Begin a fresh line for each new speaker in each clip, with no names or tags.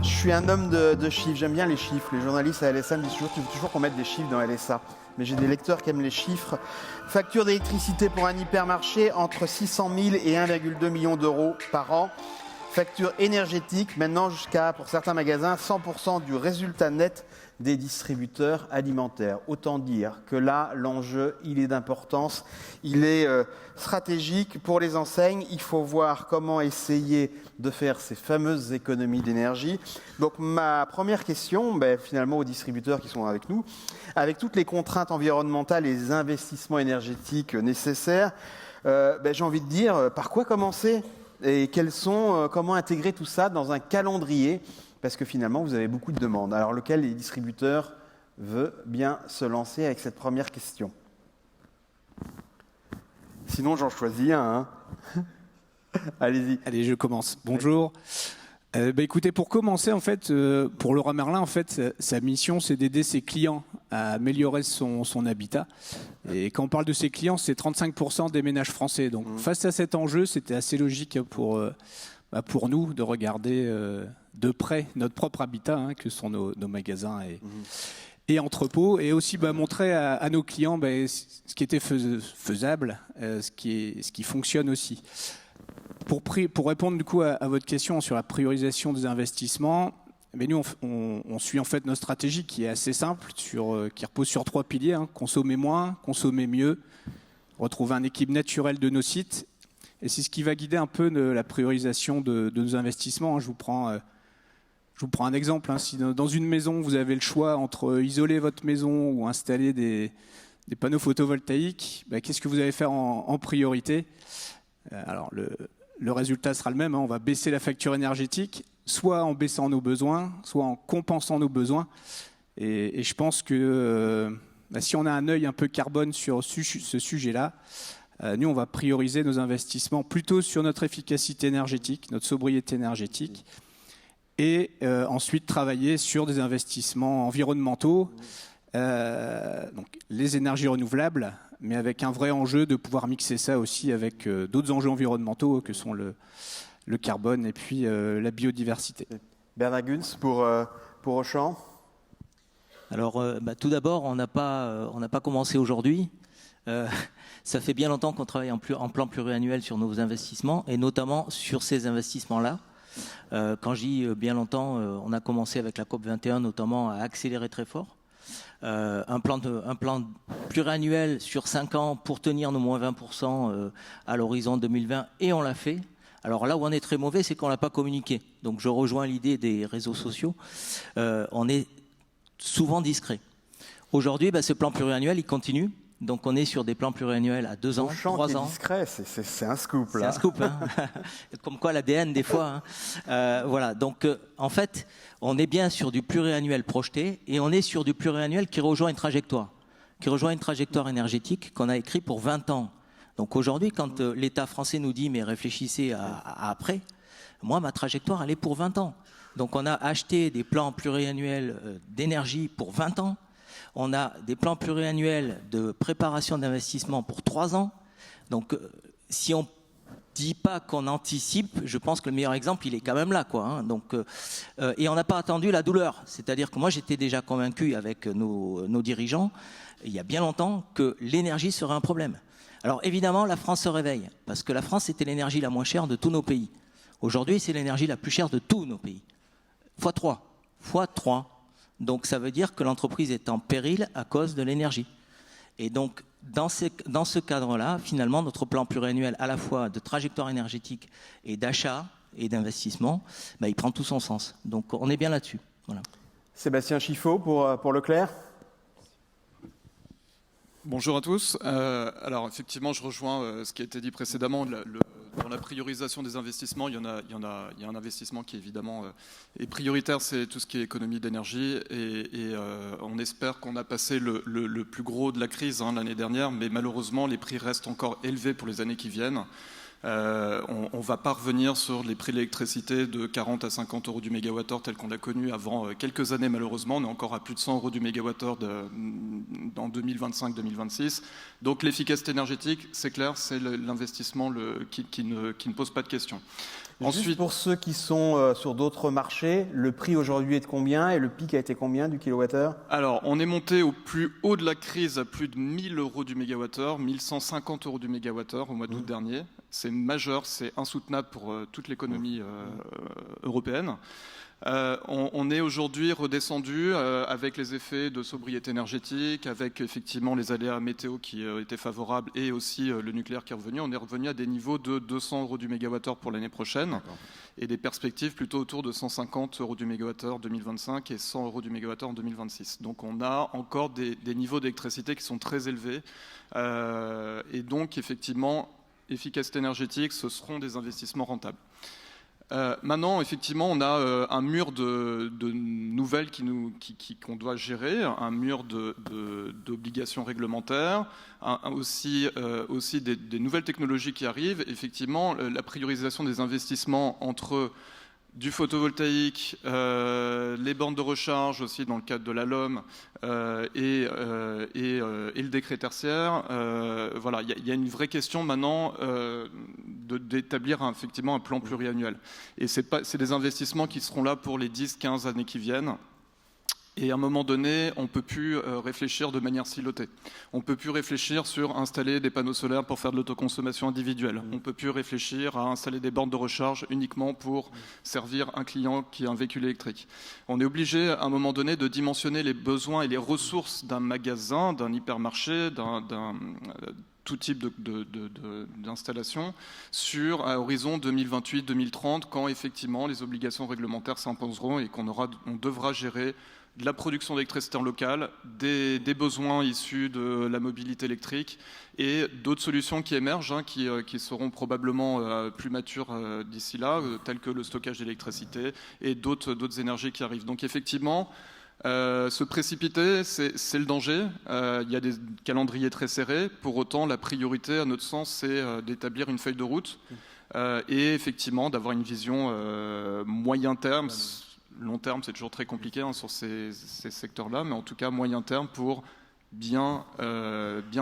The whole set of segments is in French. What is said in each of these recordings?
Je suis un homme de chiffres, j'aime bien les chiffres. Les journalistes à LSA me disent toujours qu'on mette des chiffres dans LSA. Mais j'ai des lecteurs qui aiment les chiffres. Facture d'électricité pour un hypermarché entre 600 000 et 1,2 million d'euros par an. Facture énergétique, maintenant jusqu'à, pour certains magasins, 100% du résultat net des distributeurs alimentaires. Autant dire que là, l'enjeu, il est d'importance, il est stratégique pour les enseignes. Il faut voir comment essayer de faire ces fameuses économies d'énergie. Donc ma première question, finalement aux distributeurs qui sont avec nous, avec toutes les contraintes environnementales et les investissements énergétiques nécessaires, j'ai envie de dire, par quoi commencer ? Et comment intégrer tout ça dans un calendrier ? Parce que finalement, vous avez beaucoup de demandes. Alors, lequel des distributeurs veut bien se lancer avec cette première question ? Sinon, j'en choisis un. Allez-y.
Allez, je commence. Bonjour. Écoutez, pour commencer, en fait, pour Leroy Merlin, en fait, sa mission, c'est d'aider ses clients à améliorer son habitat. Et quand on parle de ses clients, c'est 35% des ménages français. Donc, face à cet enjeu, c'était assez logique pour nous de regarder de près notre propre habitat, que sont nos magasins et entrepôts, et aussi montrer à nos clients ce qui était faisable, ce qui fonctionne aussi. Pour répondre du coup à votre question sur la priorisation des investissements, nous on suit en fait notre stratégie qui est assez simple, qui repose sur 3 piliers, consommer moins, consommer mieux, retrouver un équilibre naturel de nos sites. Et c'est ce qui va guider un peu la priorisation de nos investissements. Je vous prends un exemple. Si dans une maison, vous avez le choix entre isoler votre maison ou installer des panneaux photovoltaïques, qu'est-ce que vous allez faire en priorité ? Alors, le résultat sera le même. On va baisser la facture énergétique, soit en baissant nos besoins, soit en compensant nos besoins. Et je pense que si on a un œil un peu carbone sur ce sujet-là, nous, on va prioriser nos investissements plutôt sur notre efficacité énergétique, notre sobriété énergétique, et ensuite travailler sur des investissements environnementaux, donc les énergies renouvelables, mais avec un vrai enjeu de pouvoir mixer ça aussi avec d'autres enjeux environnementaux que sont le carbone et puis la biodiversité.
Bernard Günz pour Auchan.
Alors, tout d'abord, on n'a pas commencé aujourd'hui. Ça fait bien longtemps qu'on travaille en plan pluriannuel sur nos investissements et notamment sur ces investissements-là. Quand je dis bien longtemps, on a commencé avec la COP21 notamment à accélérer très fort. Un plan pluriannuel sur 5 ans pour tenir nos moins 20% à l'horizon 2020 et on l'a fait. Alors là où on est très mauvais, c'est qu'on ne l'a pas communiqué. Donc je rejoins l'idée des réseaux sociaux. On est souvent discret. Aujourd'hui, ce plan pluriannuel, il continue. Donc on est sur des plans pluriannuels à 2 ans, 3 ans.
Discret, c'est un scoop là.
C'est un scoop, comme quoi l'ADN des fois. Voilà. Donc en fait, on est bien sur du pluriannuel projeté et on est sur du pluriannuel qui rejoint une trajectoire énergétique qu'on a écrit pour 20 ans. Donc aujourd'hui, quand l'État français nous dit mais réfléchissez à après, moi ma trajectoire elle est pour 20 ans. Donc on a acheté des plans pluriannuels d'énergie pour 20 ans. On a des plans pluriannuels de préparation d'investissement pour 3 ans. Donc, si on ne dit pas qu'on anticipe, je pense que le meilleur exemple, il est quand même là, Donc, et on n'a pas attendu la douleur. C'est-à-dire que moi, j'étais déjà convaincu avec nos dirigeants, il y a bien longtemps, que l'énergie serait un problème. Alors, évidemment, la France se réveille, parce que la France, c'était l'énergie la moins chère de tous nos pays. Aujourd'hui, c'est l'énergie la plus chère de tous nos pays. Fois 3. Donc ça veut dire que l'entreprise est en péril à cause de l'énergie. Et donc dans ce cadre-là, finalement, notre plan pluriannuel à la fois de trajectoire énergétique et d'achat et d'investissement, il prend tout son sens. Donc on est bien là-dessus. Voilà.
Sébastien Chiffot pour Leclerc.
Bonjour à tous. Alors effectivement, je rejoins ce qui a été dit précédemment. Dans la priorisation des investissements, il y a un investissement qui évidemment est prioritaire, c'est tout ce qui est économie d'énergie. Et on espère qu'on a passé le plus gros de la crise l'année dernière, mais malheureusement, les prix restent encore élevés pour les années qui viennent. On ne va pas revenir sur les prix de l'électricité de 40 à 50 euros du mégawattheure tel qu'on l'a connu avant quelques années malheureusement. On est encore à plus de 100 euros du mégawattheure en 2025-2026. Donc l'efficacité énergétique, c'est clair, c'est l'investissement qui ne pose pas de questions.
Ensuite, pour ceux qui sont sur d'autres marchés, le prix aujourd'hui est de combien et le pic a été combien du kilowattheure?
Alors, on est monté au plus haut de la crise à plus de 1000 euros du mégawattheure, 1150 euros du mégawattheure au mois d'août dernier. C'est majeur, c'est insoutenable pour toute l'économie européenne. On est aujourd'hui redescendu avec les effets de sobriété énergétique, avec effectivement les aléas météo qui étaient favorables et aussi le nucléaire qui est revenu. On est revenu à des niveaux de 200 euros du mégawattheure pour l'année prochaine et des perspectives plutôt autour de 150 euros du mégawattheure en 2025 et 100 euros du mégawattheure en 2026. Donc on a encore des niveaux d'électricité qui sont très élevés et donc effectivement, efficacité énergétique, ce seront des investissements rentables. Maintenant, effectivement, on a un mur de nouvelles qu'on doit gérer, un mur d'obligations réglementaires, aussi des nouvelles technologies qui arrivent. Effectivement, la priorisation des investissements entre du photovoltaïque, les bornes de recharge aussi dans le cadre de la LOM et le décret tertiaire. Voilà, il y a une vraie question maintenant d'établir effectivement un plan pluriannuel. Et c'est des investissements qui seront là pour les 10-15 années qui viennent. Et à un moment donné, on ne peut plus réfléchir de manière silotée. On ne peut plus réfléchir sur installer des panneaux solaires pour faire de l'autoconsommation individuelle. On ne peut plus réfléchir à installer des bornes de recharge uniquement pour servir un client qui a un véhicule électrique. On est obligé à un moment donné de dimensionner les besoins et les ressources d'un magasin, d'un hypermarché, tout type d'installation sur un horizon 2028-2030 quand effectivement les obligations réglementaires s'imposeront et qu'on devra gérer de la production d'électricité en local, des besoins issus de la mobilité électrique et d'autres solutions qui émergent, qui seront probablement plus matures d'ici là, telles que le stockage d'électricité et d'autres énergies qui arrivent. Donc effectivement, se précipiter, c'est le danger. Il y a des calendriers très serrés. Pour autant, la priorité, à notre sens, c'est d'établir une feuille de route et effectivement d'avoir une vision moyen terme. Long terme, c'est toujours très compliqué sur ces secteurs-là, mais en tout cas moyen terme pour bien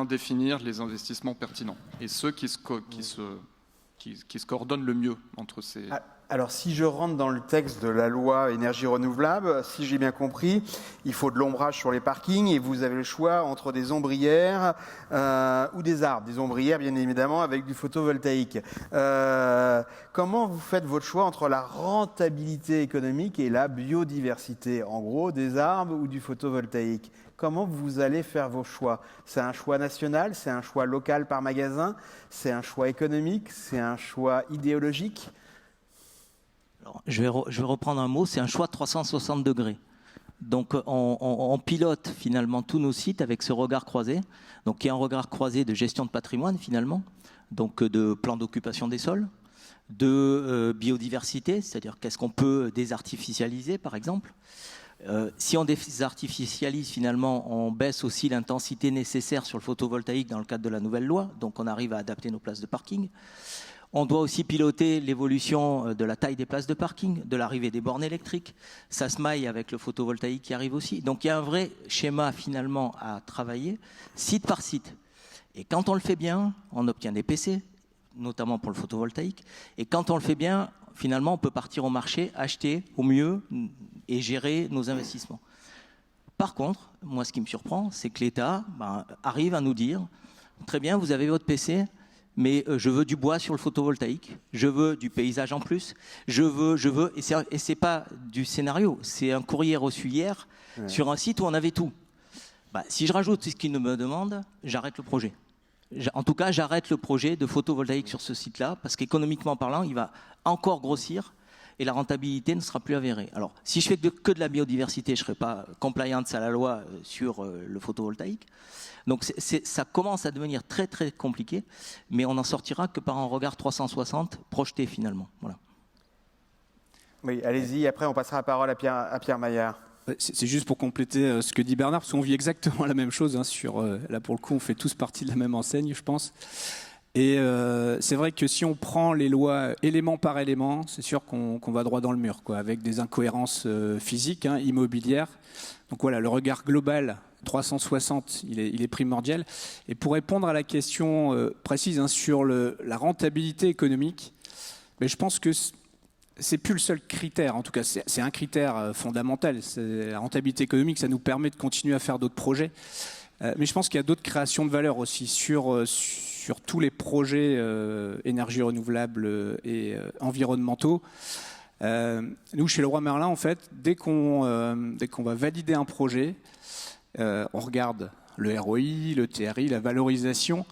définir les investissements pertinents et ceux qui se coordonnent le mieux entre ces...
Alors, si je rentre dans le texte de la loi énergie renouvelable, si j'ai bien compris, il faut de l'ombrage sur les parkings et vous avez le choix entre des ombrières ou des arbres. Des ombrières, bien évidemment, avec du photovoltaïque. Comment vous faites votre choix entre la rentabilité économique et la biodiversité? En gros, des arbres ou du photovoltaïque? Comment vous allez faire vos choix? C'est un choix national? C'est un choix local par magasin? C'est un choix économique? C'est un choix idéologique?
Alors, je vais reprendre un mot, c'est un choix de 360 degrés. Donc on pilote finalement tous nos sites avec ce regard croisé, donc qui est un regard croisé de gestion de patrimoine finalement, donc de plan d'occupation des sols, de biodiversité, c'est-à-dire qu'est-ce qu'on peut désartificialiser par exemple. Si on désartificialise finalement, on baisse aussi l'intensité nécessaire sur le photovoltaïque dans le cadre de la nouvelle loi, donc on arrive à adapter nos places de parking. On doit aussi piloter l'évolution de la taille des places de parking, de l'arrivée des bornes électriques. Ça se maille avec le photovoltaïque qui arrive aussi. Donc il y a un vrai schéma finalement à travailler, site par site. Et quand on le fait bien, on obtient des PC, notamment pour le photovoltaïque. Et quand on le fait bien, finalement, on peut partir au marché, acheter au mieux et gérer nos investissements. Par contre, moi ce qui me surprend, c'est que l'État arrive à nous dire « Très bien, vous avez votre PC ». Mais je veux du bois sur le photovoltaïque, je veux du paysage en plus, je veux, et c'est pas du scénario, c'est un courrier reçu hier sur un site où on avait tout. Si je rajoute ce qu'il me demande, j'arrête le projet. En tout cas, j'arrête le projet de photovoltaïque sur ce site-là, parce qu'économiquement parlant, il va encore grossir et la rentabilité ne sera plus avérée. Alors, si je fais que de la biodiversité, je ne serai pas compliant à la loi sur le photovoltaïque. Donc ça commence à devenir très très compliqué, mais on n'en sortira que par un regard 360 projeté finalement. Voilà.
Oui, allez-y, après on passera la parole à Pierre Maillard.
C'est juste pour compléter ce que dit Bernard, parce qu'on vit exactement la même chose. Là pour le coup, on fait tous partie de la même enseigne, je pense. Et c'est vrai que si on prend les lois élément par élément, c'est sûr qu'on va droit dans le mur, avec des incohérences physiques, immobilières. Donc voilà, le regard global 360, il est primordial. Et pour répondre à la question précise sur la rentabilité économique, mais je pense que c'est plus le seul critère. En tout cas, c'est un critère fondamental. La rentabilité économique, ça nous permet de continuer à faire d'autres projets. Mais je pense qu'il y a d'autres créations de valeur aussi sur tous les projets énergie renouvelable et environnementaux. Nous, chez Leroy Merlin, en fait, dès qu'on va valider un projet, on regarde le ROI, le TRI, la valorisation,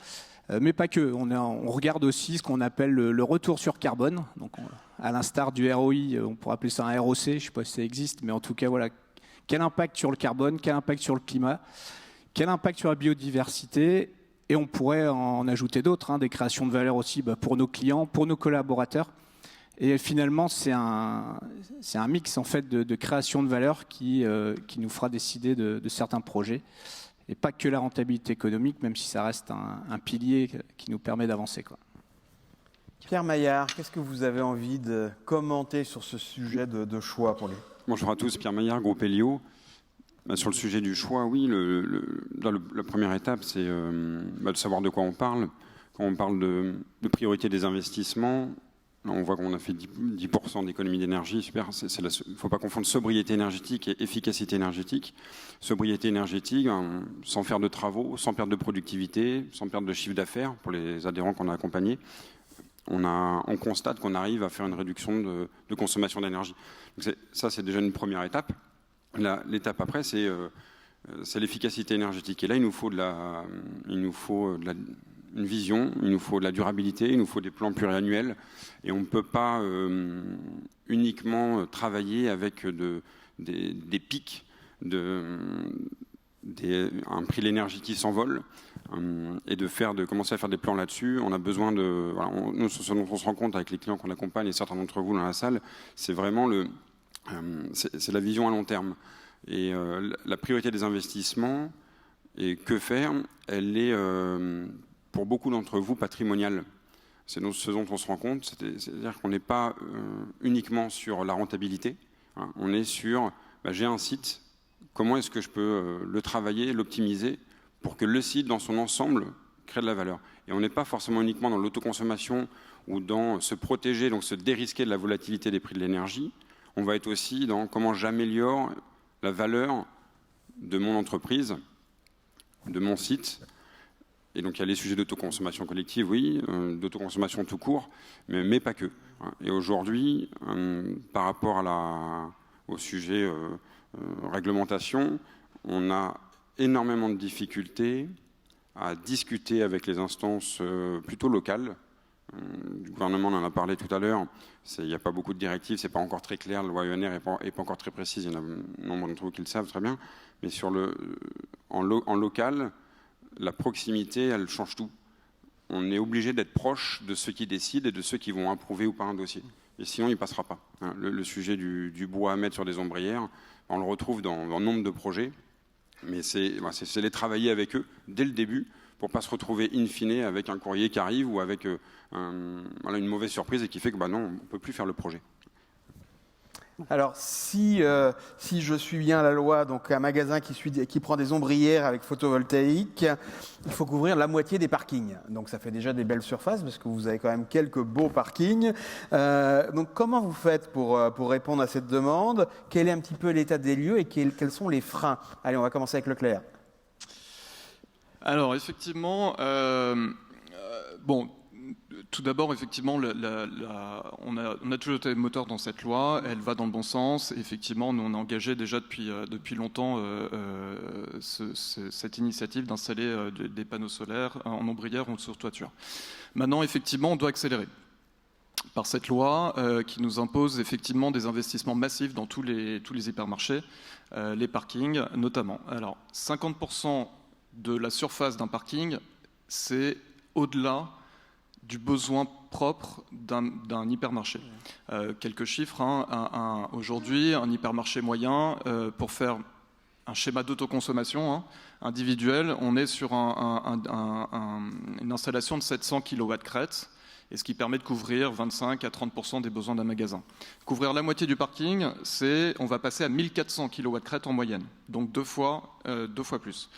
mais pas que. On regarde aussi ce qu'on appelle le retour sur carbone. Donc, à l'instar du ROI, on pourrait appeler ça un ROC, je ne sais pas si ça existe, mais en tout cas, voilà, quel impact sur le carbone, quel impact sur le climat, quel impact sur la biodiversité, et on pourrait en ajouter d'autres, des créations de valeur aussi pour nos clients, pour nos collaborateurs. Et finalement, c'est un mix en fait de création de valeur qui nous fera décider de certains projets. Et pas que la rentabilité économique, même si ça reste un pilier qui nous permet d'avancer, quoi.
Pierre Maillard, qu'est-ce que vous avez envie de commenter sur ce sujet de choix pour les...
Bonjour à tous, Pierre Maillard, Groupe Elio. Sur le sujet du choix, oui, la première étape, c'est de savoir de quoi on parle. Quand on parle de priorité des investissements, là, on voit qu'on a fait 10% d'économie d'énergie. Super. Il ne faut pas confondre sobriété énergétique et efficacité énergétique. Sobriété énergétique, sans faire de travaux, sans perte de productivité, sans perte de chiffre d'affaires pour les adhérents qu'on a accompagnés. On constate qu'on arrive à faire une réduction de consommation d'énergie. Donc ça, c'est déjà une première étape. L'étape après, c'est l'efficacité énergétique. Et là, il nous faut une vision, il nous faut de la durabilité, il nous faut des plans pluriannuels. Et on ne peut pas uniquement travailler avec des pics, un prix de l'énergie qui s'envole, et de commencer à faire des plans là-dessus. On a besoin de... Voilà, nous, ce dont on se rend compte avec les clients qu'on accompagne, et certains d'entre vous dans la salle, c'est vraiment c'est la vision à long terme. Et la priorité des investissements, et que faire, elle est, pour beaucoup d'entre vous, patrimoniale. C'est ce dont on se rend compte, c'est-à-dire qu'on n'est pas uniquement sur la rentabilité, hein, on est sur, j'ai un site, comment est-ce que je peux le travailler, l'optimiser, pour que le site, dans son ensemble, crée de la valeur. Et on n'est pas forcément uniquement dans l'autoconsommation ou dans se protéger, donc se dérisquer de la volatilité des prix de l'énergie. On va être aussi dans comment j'améliore la valeur de mon entreprise, de mon site. Et donc il y a les sujets d'autoconsommation collective, oui, d'autoconsommation tout court, mais pas que. Et aujourd'hui, par rapport au sujet réglementation, on a énormément de difficultés à discuter avec les instances plutôt locales. Du gouvernement, on en a parlé tout à l'heure. Il n'y a pas beaucoup de directives, c'est pas encore très clair. La loi ENR n'est pas encore très précise. Il y en a nombre d'entre vous qui le savent très bien. Mais en local, la proximité, elle change tout. On est obligé d'être proche de ceux qui décident et de ceux qui vont approuver ou pas un dossier. Et sinon, il ne passera pas. Le sujet du bois à mettre sur des ombrières, on le retrouve dans nombre de projets. Mais c'est les travailler avec eux dès le début pour ne pas se retrouver in fine avec un courrier qui arrive ou avec une mauvaise surprise et qui fait que non, on ne peut plus faire le projet.
Alors, si je suis bien la loi, donc un magasin qui prend des ombrières avec photovoltaïque, il faut couvrir la moitié des parkings. Donc, ça fait déjà des belles surfaces parce que vous avez quand même quelques beaux parkings. Donc, comment vous faites pour répondre à cette demande? Quel est un petit peu l'état des lieux et quels sont les freins? Allez, on va commencer avec Leclerc.
Alors, effectivement, tout d'abord, effectivement, on a toujours été moteur dans cette loi, elle va dans le bon sens. Effectivement, nous, on a engagé déjà depuis longtemps cette initiative d'installer des panneaux solaires en ombrière ou sur toiture. Maintenant, effectivement, on doit accélérer. Par cette loi qui nous impose effectivement des investissements massifs dans tous les hypermarchés, les parkings notamment. Alors, 50% de la surface d'un parking, c'est au-delà du besoin propre d'un hypermarché. Quelques chiffres. Aujourd'hui, un hypermarché moyen, pour faire un schéma d'autoconsommation individuel, on est sur une installation de 700 kW crête. et ce qui permet de couvrir 25 à 30% des besoins d'un magasin. Couvrir la moitié du parking, on va passer à 1400 kWh en moyenne, donc deux fois plus.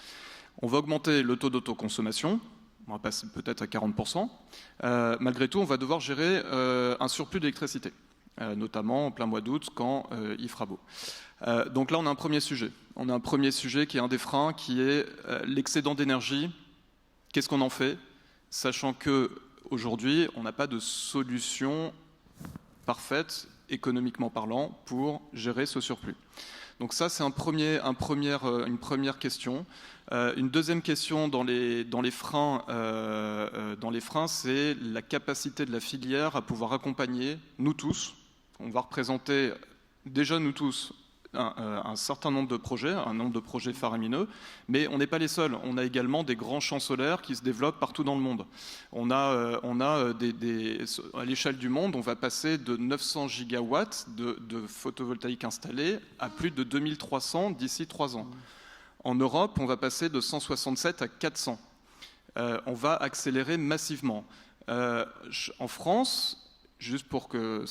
On va augmenter le taux d'autoconsommation, on va passer peut-être à 40%. Malgré tout, on va devoir gérer un surplus d'électricité, notamment en plein mois d'août quand il fera beau. Donc là, on a un premier sujet. On a un premier sujet qui est un des freins, qui est l'excédent d'énergie. Qu'est-ce qu'on en fait ? Sachant qu'aujourd'hui, on n'a pas de solution parfaite, économiquement parlant, pour gérer ce surplus. Donc ça, c'est une première question. Une deuxième question dans les freins, c'est la capacité de la filière à pouvoir accompagner nous tous. On va représenter déjà nous tous un certain nombre de projets, un nombre de projets faramineux, mais on n'est pas les seuls. On a également des grands champs solaires qui se développent partout dans le monde. À l'échelle du monde, on va passer de 900 gigawatts de photovoltaïque installés à plus de 2300 d'ici 3 ans. En Europe, on va passer de 167 à 400. On va accélérer massivement. En France, juste pour que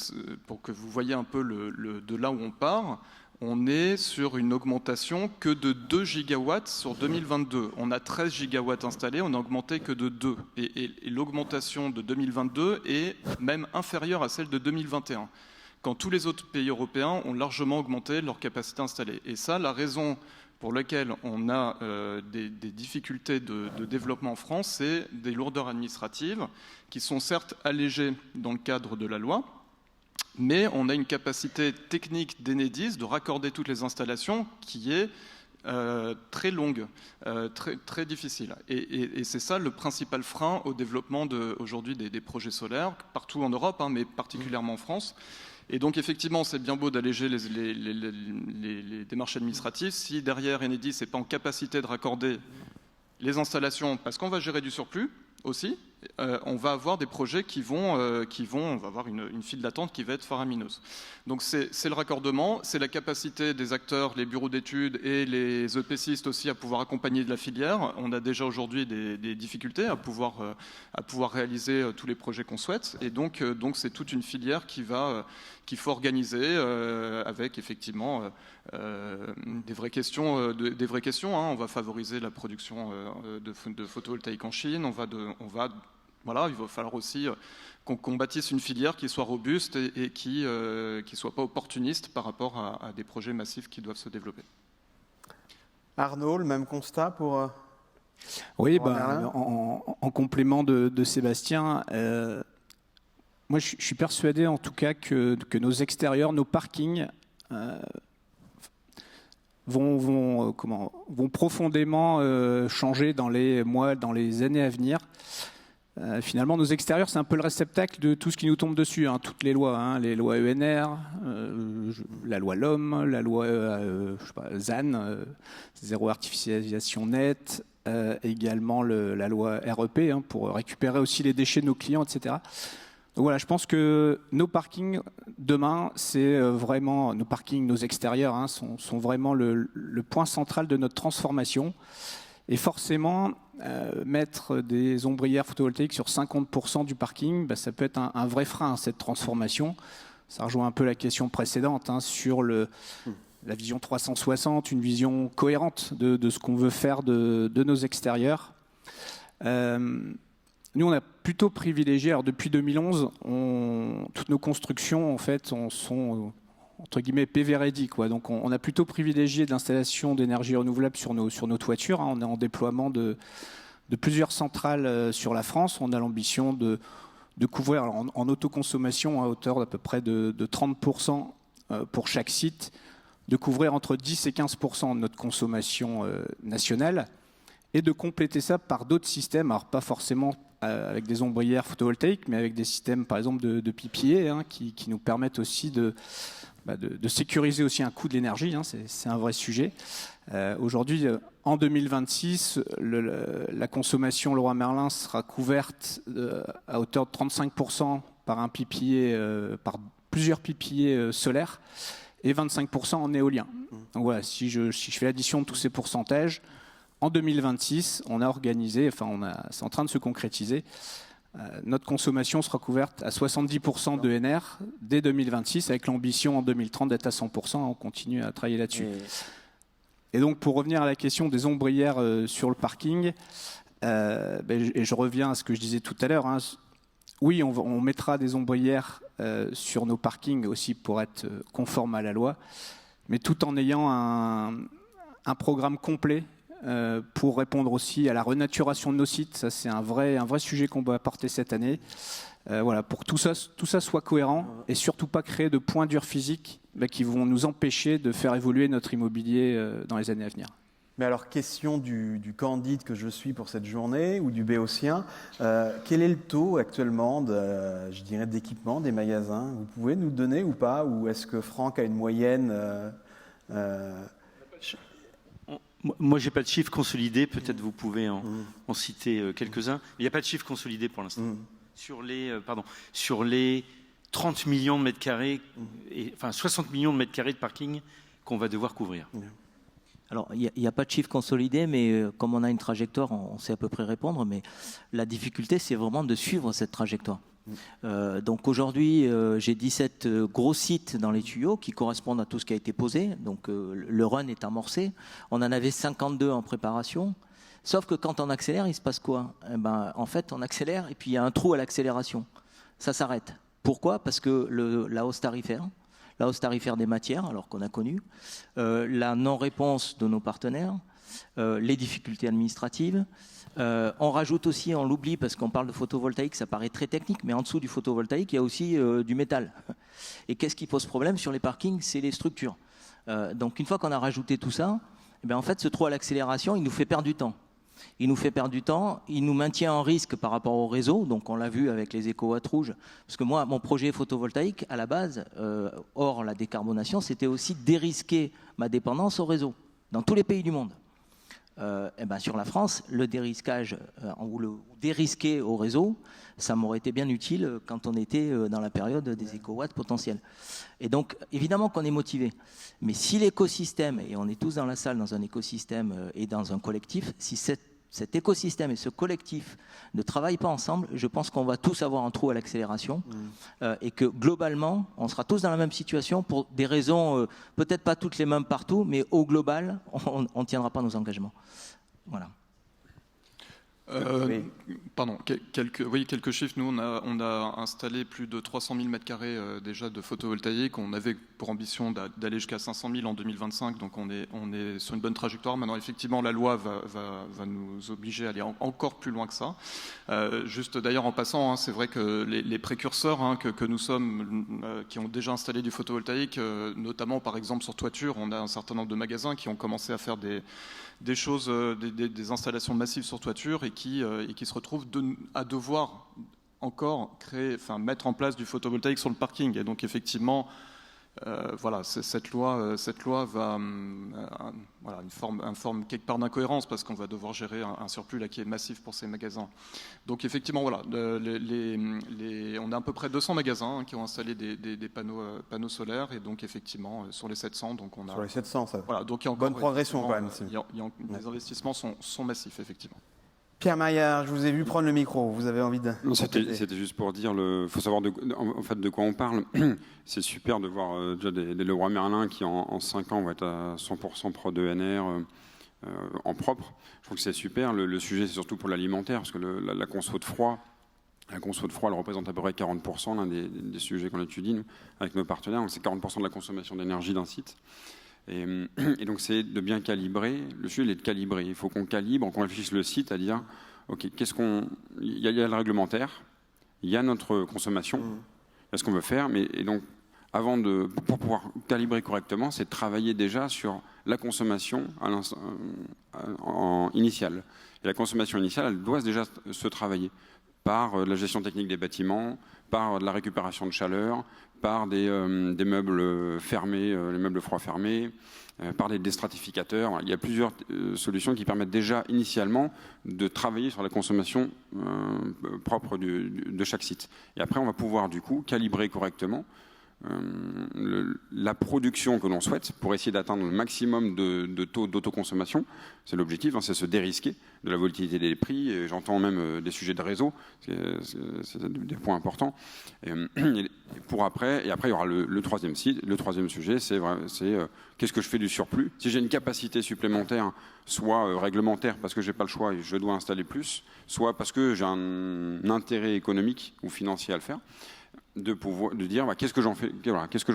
vous voyez un peu de là où on part, on est sur une augmentation que de 2 gigawatts sur 2022. On a 13 gigawatts installés, on n'a augmenté que de 2. Et l'augmentation de 2022 est même inférieure à celle de 2021, quand tous les autres pays européens ont largement augmenté leur capacité installée. Et ça, la raison pour laquelle on a des difficultés de développement en France, c'est des lourdeurs administratives qui sont certes allégées dans le cadre de la loi, mais on a une capacité technique d'Enedis de raccorder toutes les installations qui est très longue, très difficile. Et c'est ça le principal frein au développement aujourd'hui des projets solaires, partout en Europe, mais particulièrement en France. Et donc effectivement, c'est bien beau d'alléger les démarches administratives. Si derrière Enedis n'est pas en capacité de raccorder les installations, parce qu'on va gérer du surplus aussi, on va avoir des projets on va avoir une file d'attente qui va être faramineuse. Donc c'est le raccordement, c'est la capacité des acteurs, les bureaux d'études et les EPCistes aussi à pouvoir accompagner de la filière. On a déjà aujourd'hui des difficultés à pouvoir réaliser tous les projets qu'on souhaite, et donc c'est toute une filière qu'il faut organiser avec effectivement des vraies questions. On va favoriser la production de photovoltaïque en Chine. Il va falloir aussi qu'on bâtisse une filière qui soit robuste et qui ne soit pas opportuniste par rapport à des projets massifs qui doivent se développer.
Arnaud, le même constat pour...
Oui, en complément de Sébastien, moi je suis persuadé en tout cas que nos extérieurs, nos parkings vont profondément changer dans les mois, dans les années à venir. Finalement, nos extérieurs, c'est un peu le réceptacle de tout ce qui nous tombe dessus, toutes les lois, les lois ENR, la loi LOM, la loi ZAN, zéro artificialisation nette, également la loi REP, pour récupérer aussi les déchets de nos clients, etc. Donc voilà, je pense que nos parkings demain, c'est vraiment nos parkings, nos extérieurs, sont vraiment le point central de notre transformation. Et forcément, mettre des ombrières photovoltaïques sur 50% du parking, ça peut être un vrai frein à cette transformation. Ça rejoint un peu la question précédente sur la vision 360, une vision cohérente de ce qu'on veut faire de nos extérieurs. Nous, on a plutôt privilégié, alors depuis 2011, toutes nos constructions en fait sont entre guillemets PV ready, quoi. Donc on a plutôt privilégié de l'installation d'énergie renouvelable sur nos toitures. On est en déploiement de plusieurs centrales sur la France. On a l'ambition de couvrir en autoconsommation à hauteur d'à peu près de 30% pour chaque site, de couvrir entre 10 et 15% de notre consommation nationale, et de compléter ça par d'autres systèmes, alors pas forcément avec des ombrières photovoltaïques, mais avec des systèmes par exemple de PPA qui nous permettent aussi de sécuriser aussi un coût de l'énergie, c'est un vrai sujet. Aujourd'hui, en 2026, la consommation Leroy Merlin sera couverte à hauteur de 35% par un PPA, par plusieurs PPA solaires, et 25% en éolien. Donc voilà, si je fais l'addition de tous ces pourcentages, en 2026, on a organisé, c'est en train de se concrétiser, notre consommation sera couverte à 70% d'ENR dès 2026, avec l'ambition en 2030 d'être à 100%. On continue à travailler là-dessus. Et donc, pour revenir à la question des ombrières sur le parking, et je reviens à ce que je disais tout à l'heure, oui, on mettra des ombrières sur nos parkings aussi pour être conformes à la loi, mais tout en ayant un programme complet pour répondre aussi à la renaturation de nos sites. Ça, c'est un vrai sujet qu'on va apporter cette année. Voilà, pour que tout ça soit cohérent et surtout pas créer de points durs physiques qui vont nous empêcher de faire évoluer notre immobilier dans les années à venir.
Mais alors, question du candide que je suis pour cette journée ou du béotien, quel est le taux actuellement d'équipement des magasins? Vous pouvez nous donner ou pas? Ou est-ce que Franck a une moyenne
Moi, je n'ai pas de chiffre consolidé, peut-être vous pouvez en citer quelques-uns. Il n'y a pas de chiffre consolidé pour l'instant. Sur les 30 millions de mètres carrés, enfin 60 millions de mètres carrés de parking qu'on va devoir couvrir.
Alors, il n'y a pas de chiffre consolidé, mais comme on a une trajectoire, on sait à peu près répondre. Mais la difficulté, c'est vraiment de suivre cette trajectoire. Donc aujourd'hui, j'ai 17 gros sites dans les tuyaux qui correspondent à tout ce qui a été posé. Donc le run est amorcé. On en avait 52 en préparation. Sauf que quand on accélère, il se passe quoi? En fait, on accélère et puis il y a un trou à l'accélération. Ça s'arrête. Pourquoi? Parce que la hausse tarifaire des matières, alors qu'on a connu, la non-réponse de nos partenaires, les difficultés administratives. On rajoute aussi, on l'oublie parce qu'on parle de photovoltaïque, ça paraît très technique, mais en dessous du photovoltaïque, il y a aussi du métal. Et qu'est-ce qui pose problème sur les parkings? C'est les structures. Donc une fois qu'on a rajouté tout ça, en fait, ce trou à l'accélération, il nous fait perdre du temps. Il nous maintient en risque par rapport au réseau, donc on l'a vu avec les éco-watts rouges. Parce que moi, mon projet photovoltaïque, à la base, hors la décarbonation, c'était aussi dérisquer ma dépendance au réseau, dans tous les pays du monde. Sur la France, le dérisquage ou le dérisquer au réseau, ça m'aurait été bien utile quand on était dans la période des éco-watts potentiels. Et donc, évidemment qu'on est motivé. Mais si l'écosystème, et on est tous dans la salle dans un écosystème et dans un collectif, si cet écosystème et ce collectif ne travaillent pas ensemble, je pense qu'on va tous avoir un trou à l'accélération et que globalement, on sera tous dans la même situation pour des raisons peut-être pas toutes les mêmes partout, mais au global, on ne tiendra pas nos engagements. Voilà.
Quelques chiffres. Nous, on a installé plus de 300 000 m² déjà de photovoltaïque. On avait pour ambition d'aller jusqu'à 500 000 en 2025, donc on est sur une bonne trajectoire. Maintenant, effectivement, la loi va nous obliger à aller encore plus loin que ça. Juste d'ailleurs, en passant, c'est vrai que les précurseurs que nous sommes, qui ont déjà installé du photovoltaïque, notamment par exemple sur toiture, on a un certain nombre de magasins qui ont commencé à faire des choses, des installations massives sur toiture et qui se retrouvent à devoir encore mettre en place du photovoltaïque sur le parking. Et donc effectivement, cette loi va une forme quelque part d'incohérence parce qu'on va devoir gérer un surplus là qui est massif pour ces magasins. Donc effectivement, on a à peu près 200 magasins qui ont installé des panneaux solaires et donc effectivement sur les 700, donc on a
sur les 700, ça.
Voilà, donc il y a encore
bonne progression quand même.
Les investissements sont massifs effectivement.
Pierre Maillard, je vous ai vu prendre le micro. Vous avez envie de...
Non, c'était juste pour dire, faut savoir de quoi on parle. C'est super de voir déjà des Leroy Merlin qui en 5 ans vont être à 100% pro d'ENR en propre. Je trouve que c'est super. Le sujet, c'est surtout pour l'alimentaire, parce que la conso de froid, elle représente à peu près 40%, l'un des sujets qu'on étudie nous, avec nos partenaires. C'est 40% de la consommation d'énergie d'un site. Et donc c'est de bien calibrer. Le sujet il est de calibrer. Il faut qu'on calibre, qu'on réfléchisse le site à dire, ok, il y a le réglementaire, il y a notre consommation, il y a ce qu'on veut faire, et donc pour pouvoir calibrer correctement, c'est de travailler déjà sur la consommation initiale. Et la consommation initiale, elle doit déjà se travailler par la gestion technique des bâtiments, par de la récupération de chaleur, par des meubles fermés, les meubles froids fermés, par des déstratificateurs. Il y a plusieurs solutions qui permettent déjà initialement de travailler sur la consommation propre de chaque site. Et après, on va pouvoir du coup calibrer correctement la production que l'on souhaite pour essayer d'atteindre le maximum de taux d'autoconsommation. C'est l'objectif, c'est se dérisquer de la volatilité des prix. Et j'entends même des sujets de réseau, c'est des points importants. Et après, il y aura le troisième sujet, c'est qu'est-ce que je fais du surplus. Si j'ai une capacité supplémentaire, soit réglementaire parce que je n'ai pas le choix et je dois installer plus, soit parce que j'ai un intérêt économique ou financier à le faire, de dire qu'est-ce que j'en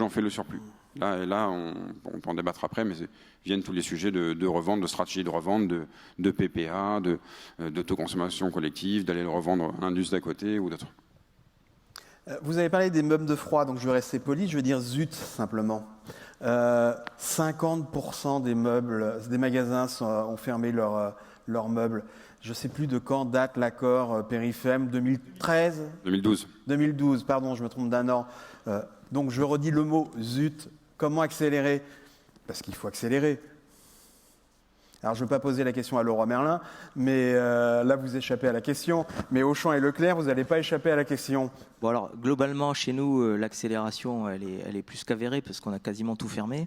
fais le surplus. Là, on peut en débattre après, mais viennent tous les sujets de revente, de stratégie de revente, de PPA, d'autoconsommation collective, d'aller le revendre à l'industrie d'à côté ou d'autres.
Vous avez parlé des meubles de froid, donc je vais rester poli, je vais dire zut simplement. 50% des magasins ont fermé leurs meubles. Je ne sais plus de quand date l'accord Périfem, 2013
2012.
2012, pardon, je me trompe d'un an. Donc je redis le mot zut. Comment accélérer? Parce qu'il faut accélérer. Alors je ne veux pas poser la question à Leroy Merlin, mais là vous échappez à la question. Mais Auchan et Leclerc, vous n'allez pas échapper à la question.
Bon alors globalement chez nous l'accélération elle est plus qu'avérée parce qu'on a quasiment tout fermé.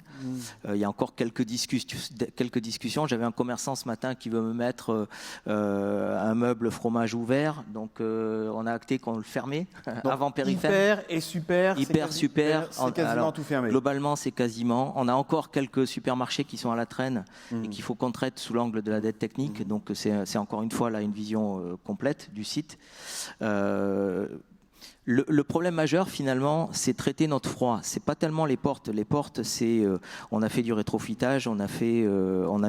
Il y a encore quelques discussions. J'avais un commerçant ce matin qui veut me mettre un meuble fromage ouvert, donc on a acté qu'on le fermait avant Périfem.
Hyper et super.
Super.
C'est quasiment tout fermé.
Globalement c'est quasiment. On a encore quelques supermarchés qui sont à la traîne et qu'il faut qu'on traite sous l'angle de la dette technique. Donc c'est encore une fois là une vision complète du site. Le problème majeur, finalement, c'est traiter notre froid. C'est pas tellement les portes. Les portes, c'est on a fait du rétrofitage, on a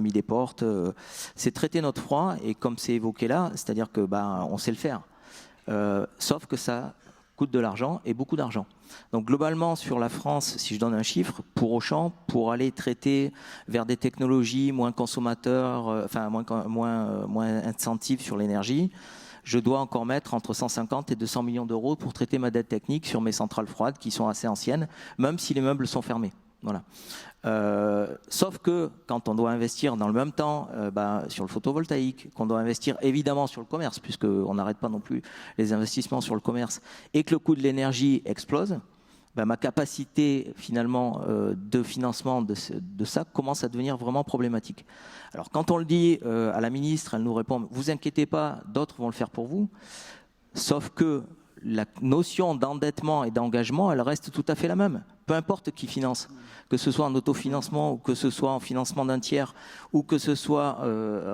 mis des portes. C'est traiter notre froid et comme c'est évoqué là, c'est-à-dire que on sait le faire. Sauf que ça coûte de l'argent et beaucoup d'argent. Donc globalement sur la France, si je donne un chiffre, pour Auchan, pour aller traiter vers des technologies moins consommateurs, moins incentives sur l'énergie, je dois encore mettre entre 150 et 200 millions d'euros pour traiter ma dette technique sur mes centrales froides qui sont assez anciennes, même si les meubles sont fermés. Voilà. Sauf que quand on doit investir dans le même temps sur le photovoltaïque, qu'on doit investir évidemment sur le commerce, puisqu'on n'arrête pas non plus les investissements sur le commerce, et que le coût de l'énergie explose, ma capacité finalement de financement de ça commence à devenir vraiment problématique. Alors quand on le dit à la ministre, elle nous répond « vous inquiétez pas, d'autres vont le faire pour vous », sauf que la notion d'endettement et d'engagement, elle reste tout à fait la même. Peu importe qui finance, que ce soit en autofinancement ou que ce soit en financement d'un tiers ou que ce soit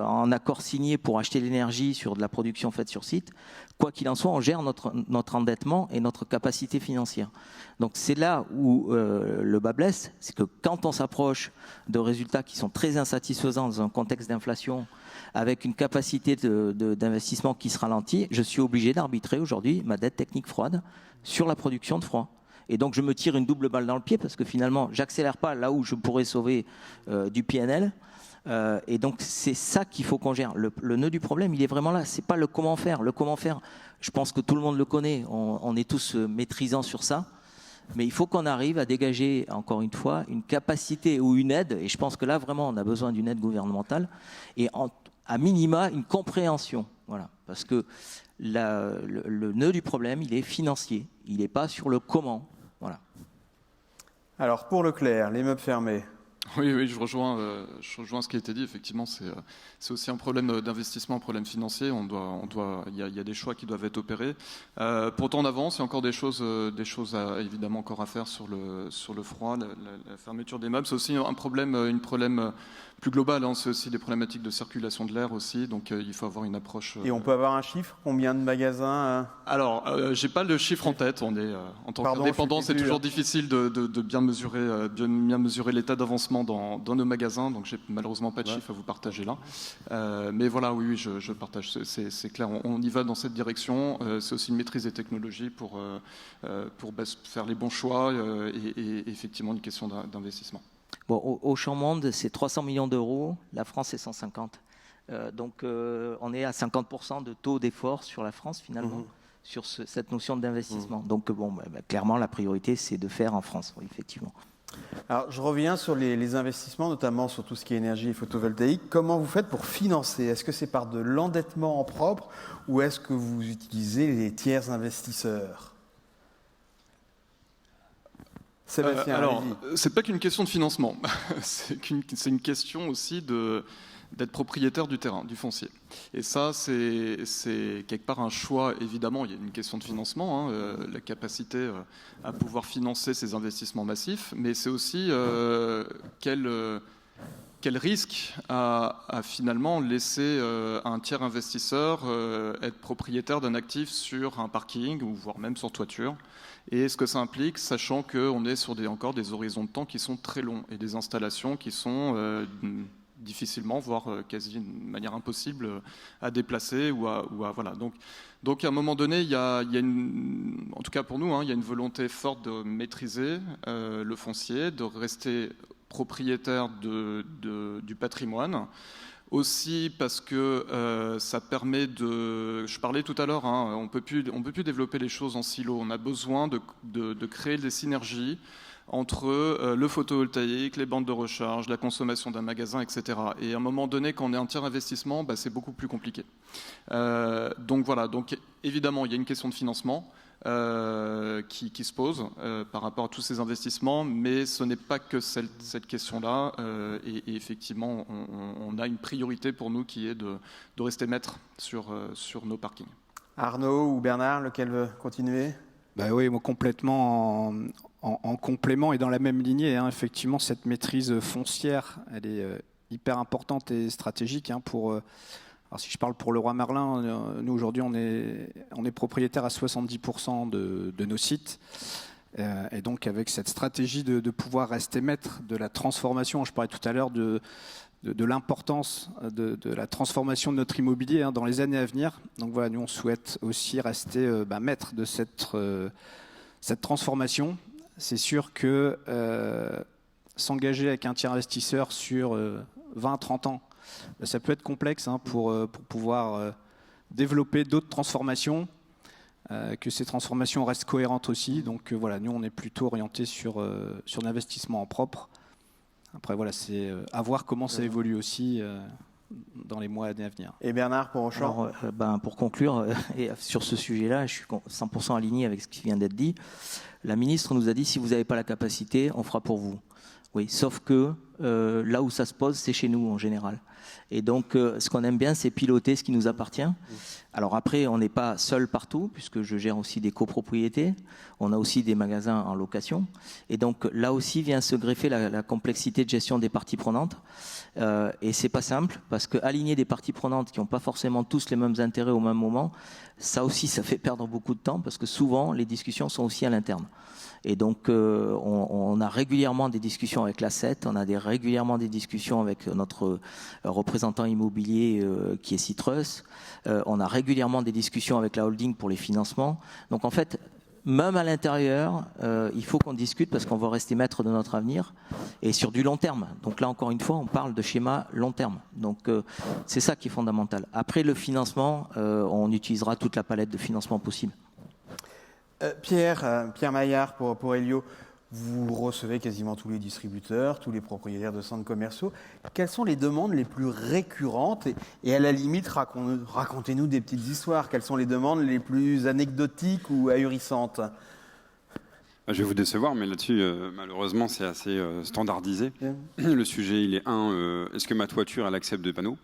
en accord signé pour acheter l'énergie sur de la production faite sur site, quoi qu'il en soit, on gère notre endettement et notre capacité financière. Donc c'est là où le bât blesse, c'est que quand on s'approche de résultats qui sont très insatisfaisants dans un contexte d'inflation, avec une capacité d'investissement qui se ralentit, je suis obligé d'arbitrer aujourd'hui ma dette technique froide sur la production de froid. Et donc je me tire une double balle dans le pied parce que finalement j'accélère pas là où je pourrais sauver du PNL. Et donc c'est ça qu'il faut qu'on gère. Le nœud du problème, il est vraiment là. C'est pas le comment faire. Le comment faire, je pense que tout le monde le connaît. On est tous maîtrisants sur ça. Mais il faut qu'on arrive à dégager, encore une fois, une capacité ou une aide. Et je pense que là, vraiment, on a besoin d'une aide gouvernementale. Et à minima, une compréhension. Voilà. Parce que le nœud du problème, il est financier. Il n'est pas sur le comment. Voilà.
Alors, pour Leclerc, les meubles fermés.
Oui, je rejoins ce qui a été dit. Effectivement, c'est aussi un problème d'investissement, un problème financier. Il y a des choix qui doivent être opérés. Pourtant, on avance. Il y a encore des choses évidemment encore à faire sur le froid, la fermeture des meubles. C'est aussi un problème plus global. C'est aussi des problématiques de circulation de l'air aussi. Donc, il faut avoir une approche.
Et on peut avoir un chiffre? Combien de magasins
Alors, j'ai pas le chiffre en tête. On est en tant qu'indépendant, c'est toujours difficile de bien mesurer l'état d'avancement dans nos magasins, donc j'ai malheureusement pas de chiffres à vous partager là. Mais voilà, oui, je partage, c'est clair, on y va dans cette direction. C'est aussi une maîtrise des technologies pour faire les bons choix et effectivement une question d'investissement.
Bon, Auchan Monde, c'est 300 millions d'euros, la France c'est 150. Donc on est à 50% de taux d'effort sur la France finalement. Sur cette notion d'investissement. Donc clairement la priorité c'est de faire en France, oui, effectivement.
Alors, je reviens sur les investissements, notamment sur tout ce qui est énergie et photovoltaïque. Comment vous faites pour financer? Est-ce que c'est par de l'endettement en propre ou est-ce que vous utilisez les tiers investisseurs? Sébastien,
alors,
allez-y.
c'est pas qu'une question de financement, c'est une question aussi d'être propriétaire du terrain, du foncier. Et ça, c'est quelque part un choix, évidemment, il y a une question de financement, la capacité à pouvoir financer ces investissements massifs, mais c'est aussi quel risque à finalement laisser un tiers investisseur être propriétaire d'un actif sur un parking ou voire même sur toiture, et ce que ça implique, sachant qu'on est sur encore des horizons de temps qui sont très longs et des installations qui sont difficilement, voire quasi de manière impossible à déplacer voilà. Donc à un moment donné, il y a en tout cas pour nous, il y a une volonté forte de maîtriser le foncier, de rester propriétaire du patrimoine. Aussi parce que ça permet je parlais tout à l'heure, on peut plus développer les choses en silo. On a besoin de créer des synergies entre le photovoltaïque, les bandes de recharge, la consommation d'un magasin, etc. Et à un moment donné, quand on est un tiers investissement, c'est beaucoup plus compliqué. Donc voilà, donc évidemment, il y a une question de financement qui se pose par rapport à tous ces investissements, mais ce n'est pas que cette question-là. Et effectivement, on a une priorité pour nous qui est de rester maître sur nos parkings.
Arnaud ou Bernard, lequel veut continuer ?
Oui, moi, complètement en complément et dans la même lignée. Effectivement, cette maîtrise foncière, elle est hyper importante et stratégique pour... alors si je parle pour Leroy Merlin, nous aujourd'hui on est propriétaire à 70% de nos sites. Et donc avec cette stratégie de pouvoir rester maître de la transformation, je parlais tout à l'heure de l'importance de la transformation de notre immobilier dans les années à venir. Donc voilà, nous on souhaite aussi rester maître de cette transformation. C'est sûr que s'engager avec un tiers investisseur sur 20-30 ans, ça peut être complexe pour pouvoir développer d'autres transformations, que ces transformations restent cohérentes aussi. Donc voilà, nous on est plutôt orienté sur l'investissement en propre. Après voilà, c'est à voir comment ça évolue aussi dans les mois et années à venir.
Et Bernard, pour Auchan ?
Alors, pour conclure, et sur ce sujet-là, je suis 100% aligné avec ce qui vient d'être dit. La ministre nous a dit, si vous n'avez pas la capacité, on fera pour vous. Oui, sauf que là où ça se pose, c'est chez nous en général. Et donc, ce qu'on aime bien, c'est piloter ce qui nous appartient. Alors après, on n'est pas seul partout, puisque je gère aussi des copropriétés. On a aussi des magasins en location. Et donc, là aussi vient se greffer la complexité de gestion des parties prenantes. Et c'est pas simple, parce qu'aligner des parties prenantes qui n'ont pas forcément tous les mêmes intérêts au même moment, ça aussi, ça fait perdre beaucoup de temps, parce que souvent, les discussions sont aussi à l'interne. Et donc, on a régulièrement des discussions avec l'ACET, on a régulièrement des discussions avec notre représentant immobilier qui est Citrus, on a régulièrement des discussions avec la holding pour les financements. Donc en fait, même à l'intérieur, il faut qu'on discute parce qu'on va rester maître de notre avenir et sur du long terme. Donc là, encore une fois, on parle de schéma long terme. Donc c'est ça qui est fondamental. Après le financement, on utilisera toute la palette de financement possible.
Pierre Maillard pour Elio, vous recevez quasiment tous les distributeurs, tous les propriétaires de centres commerciaux. Quelles sont les demandes les plus récurrentes et à la limite, racontez-nous des petites histoires. Quelles sont les demandes les plus anecdotiques ou ahurissantes ?
Je vais vous décevoir, mais là-dessus, malheureusement, c'est assez standardisé. Le sujet, il est est-ce que ma toiture, elle accepte des panneaux ?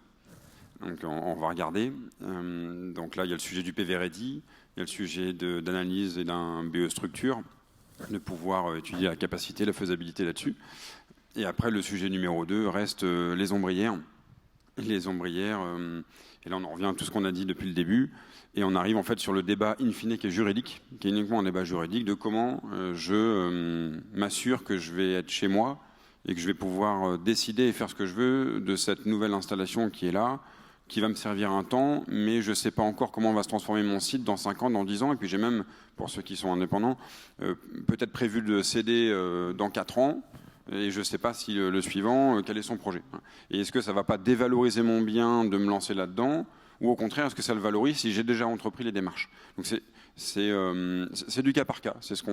Donc on va regarder. Donc là, il y a le sujet du PV Ready, il y a le sujet d'analyse et d'un BE structure, de pouvoir étudier la capacité, la faisabilité là-dessus. Et après, le sujet numéro 2 reste les ombrières. Les ombrières, et là on en revient à tout ce qu'on a dit depuis le début, et on arrive en fait sur le débat in fine qui est juridique, qui est uniquement un débat juridique de comment je m'assure que je vais être chez moi et que je vais pouvoir décider et faire ce que je veux de cette nouvelle installation qui est là, qui va me servir un temps, mais je ne sais pas encore comment va se transformer mon site dans 5 ans, dans 10 ans. Et puis j'ai même, pour ceux qui sont indépendants, peut-être prévu de céder dans 4 ans. Et je ne sais pas si le suivant, quel est son projet. Et est-ce que ça ne va pas dévaloriser mon bien de me lancer là-dedans ? Ou au contraire, est-ce que ça le valorise si j'ai déjà entrepris les démarches ? Donc c'est du cas par cas, c'est ce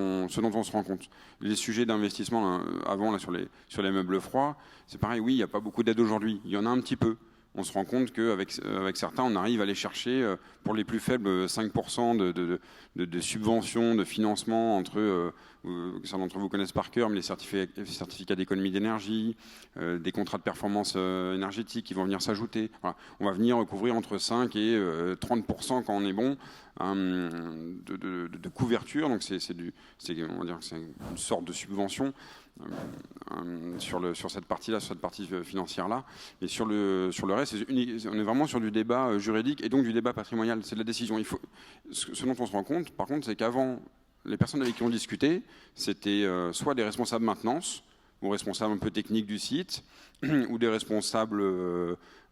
dont on se rend compte. Les sujets d'investissement, avant là, sur les meubles froids, c'est pareil, oui, il n'y a pas beaucoup d'aide aujourd'hui. Il y en a un petit peu. On se rend compte qu'avec certains, on arrive à aller chercher, pour les plus faibles, 5% de subventions, de financement entre certains d'entre vous connaissent par cœur, mais les certificats d'économie d'énergie, des contrats de performance énergétique qui vont venir s'ajouter. Voilà. On va venir couvrir entre 5 et 30% quand on est bon de couverture. Donc on va dire que c'est une sorte de subvention sur cette partie-là, sur cette partie financière-là. Et sur le reste, on est vraiment sur du débat juridique et donc du débat patrimonial. C'est de la décision. Ce dont on se rend compte, par contre, c'est qu'avant, les personnes avec qui on discutait, c'était soit des responsables maintenance, ou responsables un peu techniques du site, ou des responsables,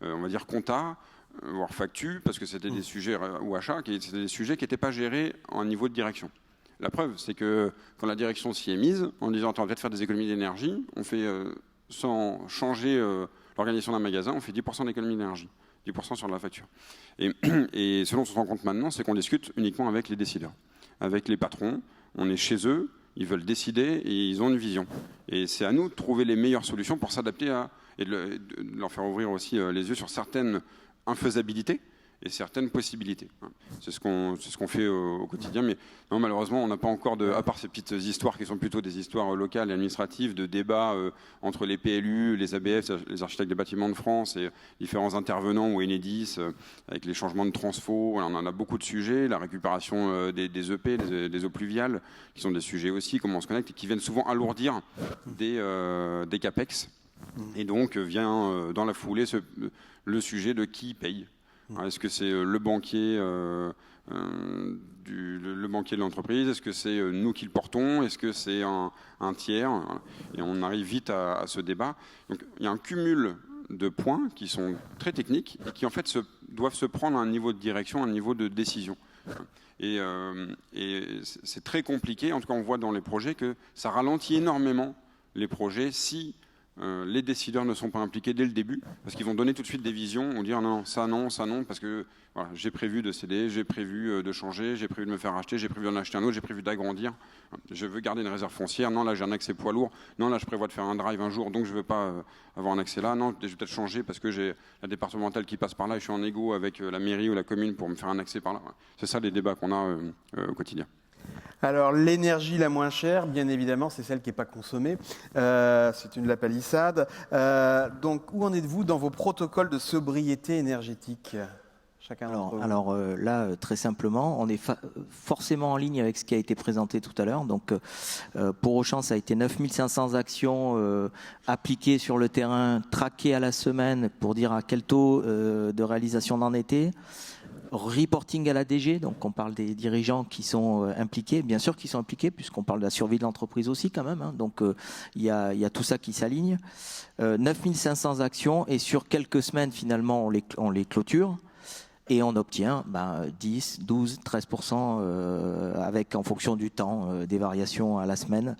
on va dire, compta, voire factu, parce que c'était des sujets, ou achats, c'était des sujets qui n'étaient pas gérés en niveau de direction. La preuve, c'est que quand la direction s'y est mise, en disant on va peut-être faire des économies d'énergie, on fait, sans changer l'organisation d'un magasin, on fait 10% d'économie d'énergie, 10% sur la facture. Et ce dont on se rend compte maintenant, c'est qu'on discute uniquement avec les décideurs, avec les patrons, on est chez eux, ils veulent décider et ils ont une vision. Et c'est à nous de trouver les meilleures solutions pour s'adapter et de leur faire ouvrir aussi les yeux sur certaines infaisabilités et certaines possibilités. C'est ce qu'on fait au quotidien, mais non, malheureusement, on n'a pas encore à part ces petites histoires qui sont plutôt des histoires locales et administratives, de débats entre les PLU, les ABF, les architectes des bâtiments de France et différents intervenants ou Enedis, avec les changements de transfo. On en a beaucoup de sujets, la récupération des EP, des eaux pluviales, qui sont des sujets aussi, comment on se connecte, et qui viennent souvent alourdir des CAPEX. Et donc vient dans la foulée le sujet de qui paye. Est-ce que c'est le banquier le banquier de l'entreprise? Est-ce que c'est nous qui le portons? Est-ce que c'est un tiers? Et on arrive vite à ce débat. Donc il y a un cumul de points qui sont très techniques et qui en fait doivent se prendre à un niveau de direction, à un niveau de décision. Et c'est très compliqué. En tout cas, on voit dans les projets que ça ralentit énormément les projets si les décideurs ne sont pas impliqués dès le début, parce qu'ils vont donner tout de suite des visions, vont dire non, ça non, parce que voilà, j'ai prévu de céder, j'ai prévu de changer, j'ai prévu de me faire racheter, j'ai prévu d'en acheter un autre, j'ai prévu d'agrandir, je veux garder une réserve foncière, non là j'ai un accès poids lourd, non là je prévois de faire un drive un jour, donc je ne veux pas avoir un accès là, non je vais peut-être changer parce que j'ai la départementale qui passe par là et je suis en égo avec la mairie ou la commune pour me faire un accès par là. C'est ça les débats qu'on a au quotidien.
Alors l'énergie la moins chère, bien évidemment, c'est celle qui n'est pas consommée. C'est une la palissade. Donc où en êtes-vous dans vos protocoles de sobriété énergétique? Chacun d'entre vous.
Alors là, très simplement, on est forcément en ligne avec ce qui a été présenté tout à l'heure. Donc pour Auchan, ça a été 9500 actions appliquées sur le terrain, traquées à la semaine pour dire à quel taux de réalisation on en était. Reporting à la DG, donc on parle des dirigeants qui sont impliqués, bien sûr qu'ils sont impliqués puisqu'on parle de la survie de l'entreprise aussi quand même, hein, donc il y a tout ça qui s'aligne. 9500 actions et sur quelques semaines finalement on les clôture et on obtient 10, 12, 13% avec en fonction du temps des variations à la semaine,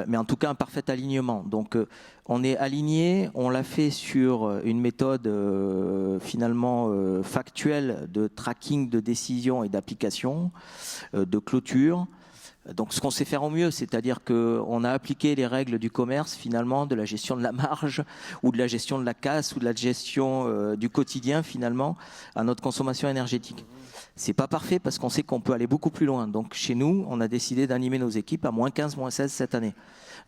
mais en tout cas un parfait alignement. Donc on est aligné, on l'a fait sur une méthode finalement factuelle de tracking de décision et d'application, de clôture. Donc ce qu'on sait faire au mieux, c'est-à-dire qu'on a appliqué les règles du commerce finalement, de la gestion de la marge ou de la gestion de la casse ou de la gestion du quotidien finalement à notre consommation énergétique. C'est pas parfait parce qu'on sait qu'on peut aller beaucoup plus loin. Donc chez nous, on a décidé d'animer nos équipes à -15, -16 cette année.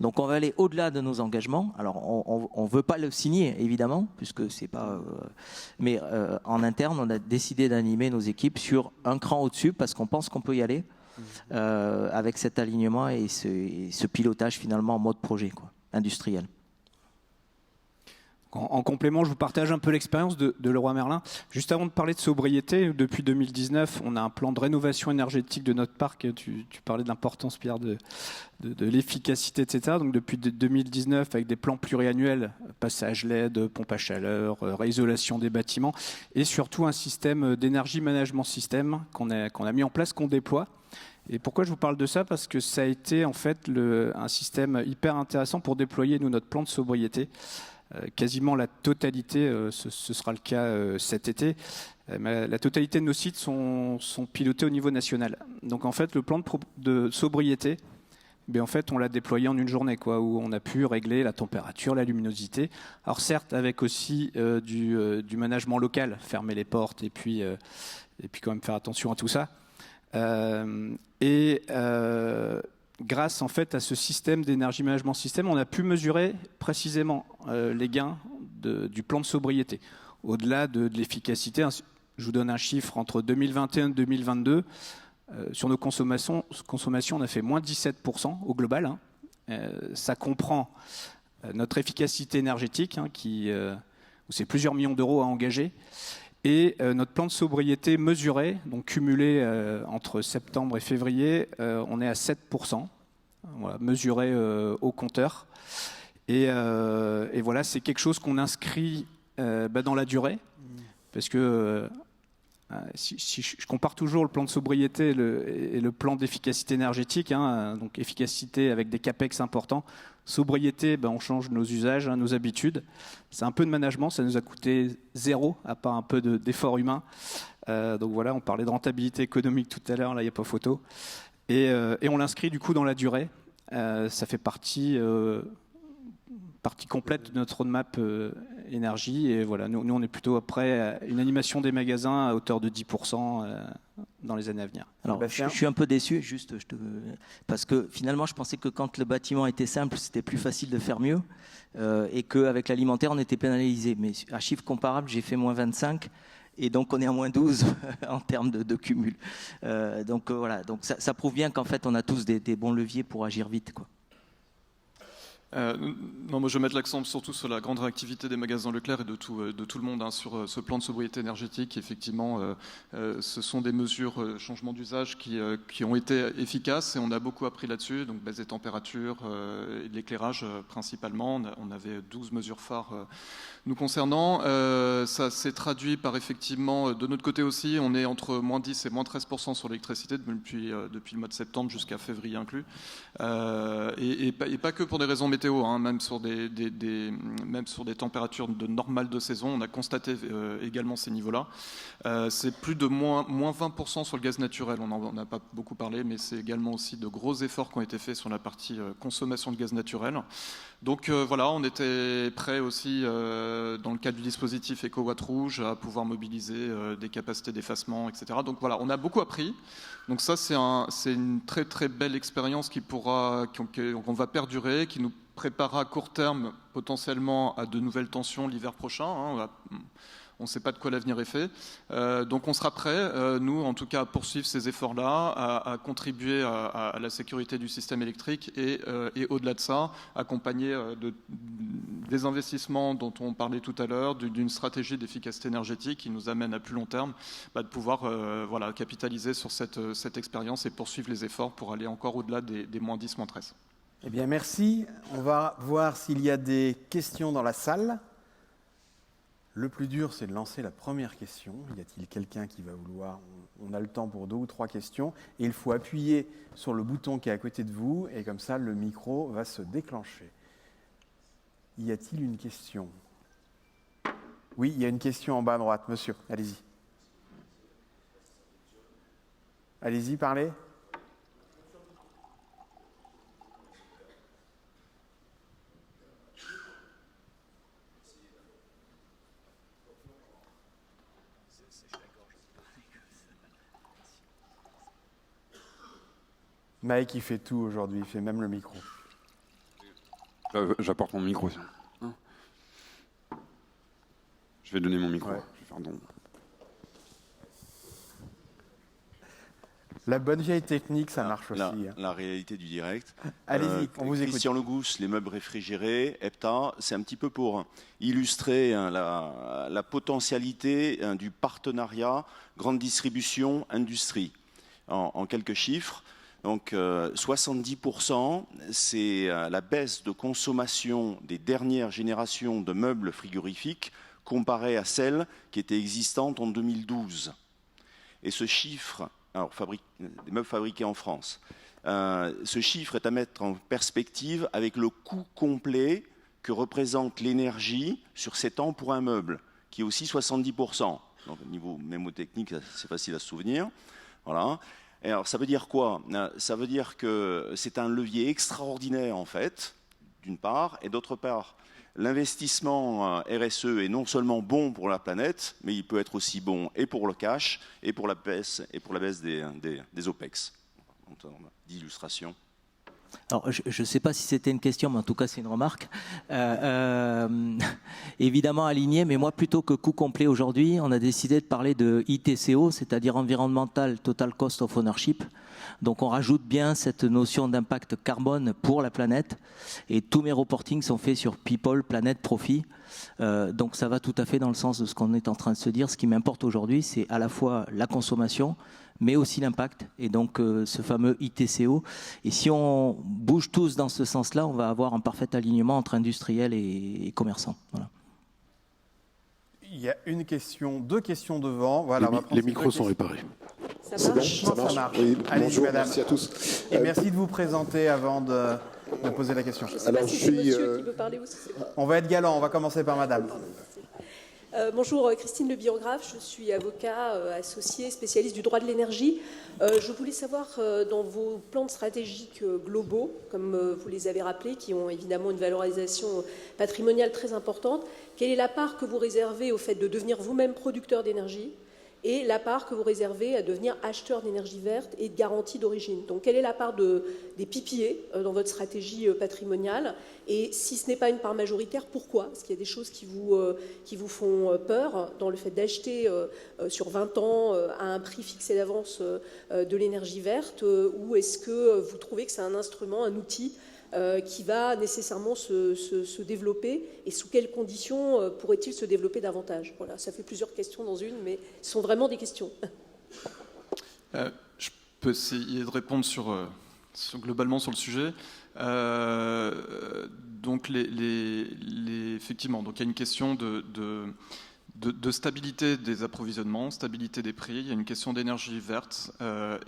Donc on va aller au-delà de nos engagements. Alors on veut pas le signer évidemment, puisque c'est pas. Mais en interne, on a décidé d'animer nos équipes sur un cran au-dessus parce qu'on pense qu'on peut y aller avec cet alignement et ce pilotage finalement en mode projet industriel.
En complément, je vous partage un peu l'expérience de Leroy Merlin. Juste avant de parler de sobriété, depuis 2019, on a un plan de rénovation énergétique de notre parc. Tu parlais de l'importance, Pierre, de l'efficacité, etc. Donc depuis 2019, avec des plans pluriannuels, passage LED, pompe à chaleur, réisolation des bâtiments, et surtout un système d'énergie management système qu'on a mis en place, qu'on déploie. Et pourquoi je vous parle de ça? Parce que ça a été en fait un système hyper intéressant pour déployer notre plan de sobriété. Quasiment la totalité, ce sera le cas cet été, la totalité de nos sites sont pilotés au niveau national. Donc en fait, le plan de sobriété, en fait, on l'a déployé en une journée, où on a pu régler la température, la luminosité. Alors certes, avec aussi du management local, fermer les portes et puis quand même faire attention à tout ça. grâce en fait à ce système d'énergie management système, on a pu mesurer précisément les gains du plan de sobriété. Au-delà de l'efficacité, je vous donne un chiffre, entre 2021 et 2022, sur nos consommations, on a fait moins 17% au global. Hein. Ça comprend notre efficacité énergétique, hein, où c'est plusieurs millions d'euros à engager, et notre plan de sobriété mesuré, donc cumulé entre septembre et février, on est à 7%, voilà, mesuré au compteur. Et voilà, c'est quelque chose qu'on inscrit dans la durée, parce que si je compare toujours le plan de sobriété et le plan d'efficacité énergétique, hein, donc efficacité avec des capex importants, sobriété, on change nos usages, hein, nos habitudes. C'est un peu de management, ça nous a coûté zéro, à part un peu d'effort humain. Donc voilà, on parlait de rentabilité économique tout à l'heure, là il n'y a pas photo. Et on l'inscrit du coup dans la durée. Ça fait partie complète de notre roadmap énergie. Et voilà, nous on est plutôt après une animation des magasins à hauteur de 10% dans les années à venir.
Alors, je suis un peu déçu, parce que finalement, je pensais que quand le bâtiment était simple, c'était plus facile de faire mieux, et qu'avec l'alimentaire, on était pénalisé. Mais à chiffre comparable, j'ai fait moins 25, et donc on est à moins 12 en termes de cumul. Donc voilà, donc ça prouve bien qu'en fait, on a tous des bons leviers pour agir vite, quoi.
Non, moi je vais mettre l'accent surtout sur la grande réactivité des magasins Leclerc et de tout le monde, hein, sur ce plan de sobriété énergétique. Effectivement, ce sont des mesures, changement d'usage qui ont été efficaces et on a beaucoup appris là-dessus. Donc baisse des températures et de l'éclairage principalement. On avait 12 mesures phares nous concernant. Ça s'est traduit par effectivement, de notre côté aussi, on est entre moins 10 et moins 13% sur l'électricité depuis le mois de septembre jusqu'à février inclus. Et pas que pour des raisons météo, hein, même sur des températures normales de saison, on a constaté également ces niveaux-là. C'est plus de moins 20% sur le gaz naturel, on n'en a pas beaucoup parlé, mais c'est également aussi de gros efforts qui ont été faits sur la partie consommation de gaz naturel. Donc voilà, on était prêt aussi, dans le cadre du dispositif EcoWatt Rouge, à pouvoir mobiliser des capacités d'effacement, etc. Donc voilà, on a beaucoup appris. Donc ça, c'est une très très belle expérience qu'on va perdurer, qui nous préparera à court terme potentiellement à de nouvelles tensions l'hiver prochain. Hein. On ne sait pas de quoi l'avenir est fait. Donc on sera prêt, nous en tout cas, à poursuivre ces efforts-là, à contribuer à la sécurité du système électrique et au-delà de ça, accompagner des investissements dont on parlait tout à l'heure, d'une stratégie d'efficacité énergétique qui nous amène à plus long terme, de pouvoir capitaliser sur cette expérience et poursuivre les efforts pour aller encore au-delà des moins 10, moins 13.
Eh bien, merci. On va voir s'il y a des questions dans la salle. Le plus dur, c'est de lancer la première question. Y a-t-il quelqu'un qui va vouloir ? On a le temps pour 2 ou 3 questions. Et il faut appuyer sur le bouton qui est à côté de vous. Et comme ça, le micro va se déclencher. Y a-t-il une question ? Oui, il y a une question en bas à droite. Monsieur, allez-y. Allez-y, parlez. Mike, il fait tout aujourd'hui, il fait même le micro.
J'apporte mon micro. Je vais donner mon micro.
Ouais.
Je vais faire don.
La bonne vieille technique, ça marche aussi.
La réalité du direct.
Allez-y, on vous écoute.
Christian Legousse, les meubles réfrigérés, EPTA, c'est un petit peu pour illustrer la potentialité du partenariat grande distribution, industrie. En quelques chiffres, donc 70%, c'est la baisse de consommation des dernières générations de meubles frigorifiques comparée à celle qui était existante en 2012. Et ce chiffre, alors des meubles fabriqués en France, ce chiffre est à mettre en perspective avec le coût complet que représente l'énergie sur 7 ans pour un meuble, qui est aussi 70%. Donc au niveau mémotechnique, c'est facile à se souvenir. Voilà. Et alors ça veut dire quoi ? Ça veut dire que c'est un levier extraordinaire en fait, d'une part, et d'autre part, l'investissement RSE est non seulement bon pour la planète, mais il peut être aussi bon et pour le cash et pour la baisse des OPEX. En termes d'illustration.
Alors, je ne sais pas si c'était une question, mais en tout cas, c'est une remarque. Évidemment aligné, mais moi, plutôt que coût complet aujourd'hui, on a décidé de parler de ITCO, c'est-à-dire Environmental Total Cost of Ownership. Donc, on rajoute bien cette notion d'impact carbone pour la planète. Et tous mes reportings sont faits sur People, Planète, Profit. Donc, ça va tout à fait dans le sens de ce qu'on est en train de se dire. Ce qui m'importe aujourd'hui, c'est à la fois la consommation, mais aussi l'impact, et donc ce fameux ITCO. Et si on bouge tous dans ce sens-là, on va avoir un parfait alignement entre industriels et commerçants. Voilà.
Il y a deux questions devant. Voilà,
les micros sont réparés.
Ça marche.
Ça marche. Oui,
Allez-y, madame.
Merci à tous.
Et merci de vous présenter avant de poser la question.
Alors, je suis.
Monsieur qui veut parler aussi.
On va être galant, on va commencer par madame.
Bonjour, Christine Le Biographe, je suis avocat associé spécialiste du droit de l'énergie. Je voulais savoir, dans vos plans stratégiques globaux, comme vous les avez rappelés, qui ont évidemment une valorisation patrimoniale très importante, quelle est la part que vous réservez au fait de devenir vous-même producteur d'énergie et la part que vous réservez à devenir acheteur d'énergie verte et de garantie d'origine? Donc, quelle est la part des PPA dans votre stratégie patrimoniale? Et si ce n'est pas une part majoritaire, pourquoi? Parce qu'il y a des choses qui vous font peur dans le fait d'acheter sur 20 ans à un prix fixé d'avance de l'énergie verte, ou est-ce que vous trouvez que c'est un instrument, un outil qui va nécessairement se développer, et sous quelles conditions pourrait-il se développer davantage? Voilà, ça fait plusieurs questions dans une, mais ce sont vraiment des questions.
Je peux essayer de répondre globalement sur le sujet. Donc, effectivement, donc il y a une question de stabilité des approvisionnements, stabilité des prix. Il y a une question d'énergie verte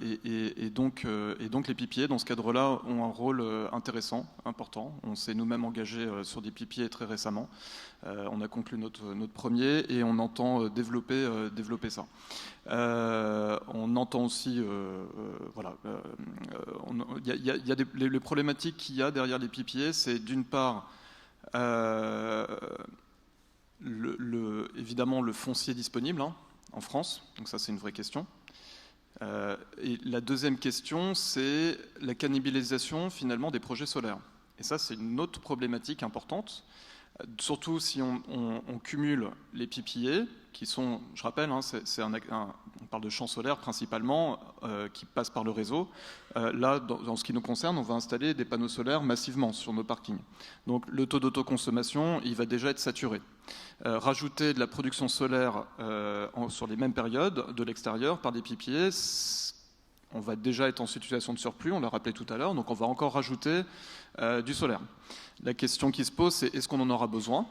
et donc les PPA, dans ce cadre-là, ont un rôle intéressant, important. On s'est nous-mêmes engagés sur des PPA très récemment. On a conclu notre premier et on entend développer ça. On entend aussi, il y a les problématiques qu'il y a derrière les PPA, c'est d'une part évidemment le foncier disponible en France, donc ça c'est une vraie question. Et la deuxième question, c'est la cannibalisation finalement des projets solaires. Et ça c'est une autre problématique importante, surtout si on cumule les PPA, qui sont, je rappelle, on parle de champs solaires principalement, qui passent par le réseau. Là, dans ce qui nous concerne, on va installer des panneaux solaires massivement sur nos parkings. Donc le taux d'autoconsommation, il va déjà être saturé. Rajouter de la production solaire sur les mêmes périodes de l'extérieur par des PPA, on va déjà être en situation de surplus, on l'a rappelé tout à l'heure, donc on va encore rajouter du solaire. La question qui se pose, c'est est-ce qu'on en aura besoin ?